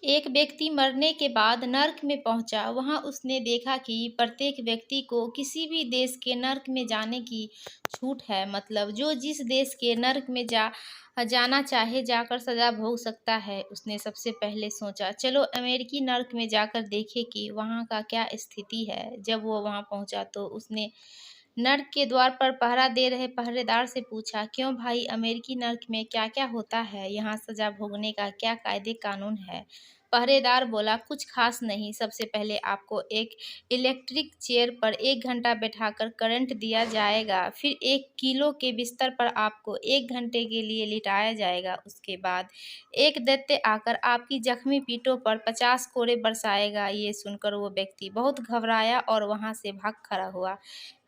एक व्यक्ति मरने के बाद नर्क में पहुंचा। वहां उसने देखा कि प्रत्येक व्यक्ति को किसी भी देश के नर्क में जाने की छूट है। मतलब जो जिस देश के नर्क में जाना चाहे जाकर सजा भोग सकता है। उसने सबसे पहले सोचा, चलो अमेरिकी नर्क में जाकर देखे कि वहां का क्या स्थिति है। जब वो वहां पहुंचा तो उसने नर्क के द्वार पर पहरा दे रहे पहरेदार से पूछा, क्यों भाई, अमेरिकी नर्क में क्या क्या होता है? यहाँ सजा भोगने का क्या कायदे कानून है? पहरेदार बोला, कुछ खास नहीं। सबसे पहले आपको एक इलेक्ट्रिक चेयर पर 1 घंटा बैठाकर करंट दिया जाएगा। फिर 1 किलो के बिस्तर पर आपको 1 घंटे के लिए लिटाया जाएगा। उसके बाद एक दैत्य आकर आपकी जख्मी पीठों पर 50 कोड़े बरसाएगा। ये सुनकर वो व्यक्ति बहुत घबराया और वहां से भाग खड़ा हुआ।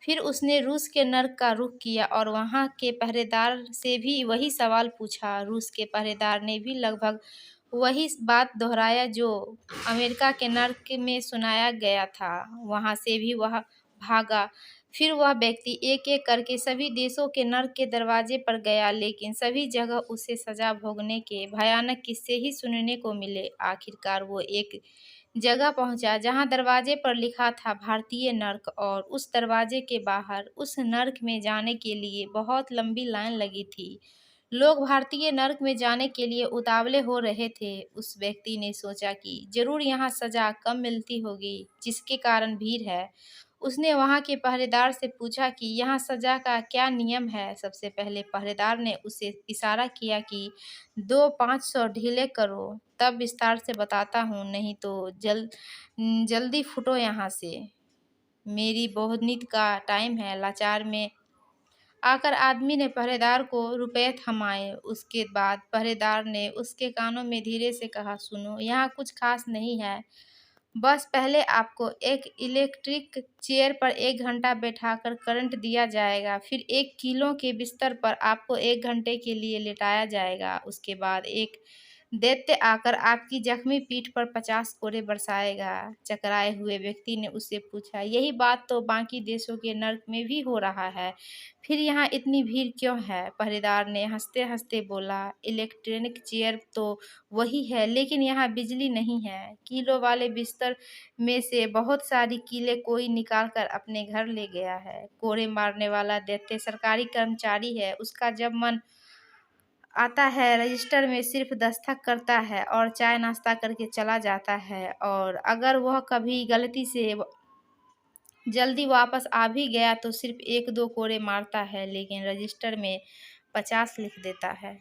फिर उसने रूस के नर्क का रुख किया और वहां के पहरेदार से भी वही सवाल पूछा। रूस के पहरेदार ने भी लगभग वही बात दोहराया जो अमेरिका के नर्क में सुनाया गया था। वहां से भी वह भागा। फिर वह व्यक्ति एक एक करके सभी देशों के नर्क के दरवाजे पर गया, लेकिन सभी जगह उसे सजा भोगने के भयानक किस्से ही सुनने को मिले। आखिरकार वो एक जगह पहुंचा जहां दरवाजे पर लिखा था भारतीय नर्क, और उस दरवाजे के बाहर उस नर्क में जाने के लिए बहुत लंबी लाइन लगी थी। लोग भारतीय नर्क में जाने के लिए उतावले हो रहे थे। उस व्यक्ति ने सोचा कि जरूर यहाँ सजा कम मिलती होगी, जिसके कारण भीड़ है। उसने वहां के पहरेदार से पूछा कि यहाँ सजा का क्या नियम है। सबसे पहले पहरेदार ने उसे इशारा किया कि दो 500 ढीले करो, तब विस्तार से बताता हूँ, नहीं तो जल्दी फुटो यहाँ से। मेरी बहुत नींद का टाइम है। लाचार में आकर आदमी ने पहरेदार को रुपए थमाए। उसके बाद पहरेदार ने उसके कानों में धीरे से कहा, सुनो, यहाँ कुछ खास नहीं है। बस पहले आपको एक इलेक्ट्रिक चेयर पर 1 घंटा बैठाकर करंट दिया जाएगा। फिर 1 किलो के बिस्तर पर आपको 1 घंटे के लिए लेटाया जाएगा। उसके बाद एक दैत्य आकर आपकी जख्मी पीठ पर 50 कोड़े बरसाएगा। चकराए हुए व्यक्ति ने उससे पूछा, यही बात तो बाकी देशों के नर्क में भी हो रहा है, फिर यहाँ इतनी भीड़ क्यों है? पहरेदार ने हंसते हंसते बोला, इलेक्ट्रॉनिक चेयर तो वही है, लेकिन यहाँ बिजली नहीं है। किलो वाले बिस्तर में से बहुत सारी कीलें कोई निकाल कर अपने घर ले गया है। कोड़े मारने वाला दैत्य सरकारी कर्मचारी है। उसका जब मन आता है रजिस्टर में सिर्फ दस्तखत करता है और चाय नाश्ता करके चला जाता है। और अगर वह कभी गलती से जल्दी वापस आ भी गया तो सिर्फ 1-2 कोड़े मारता है, लेकिन रजिस्टर में 50 लिख देता है।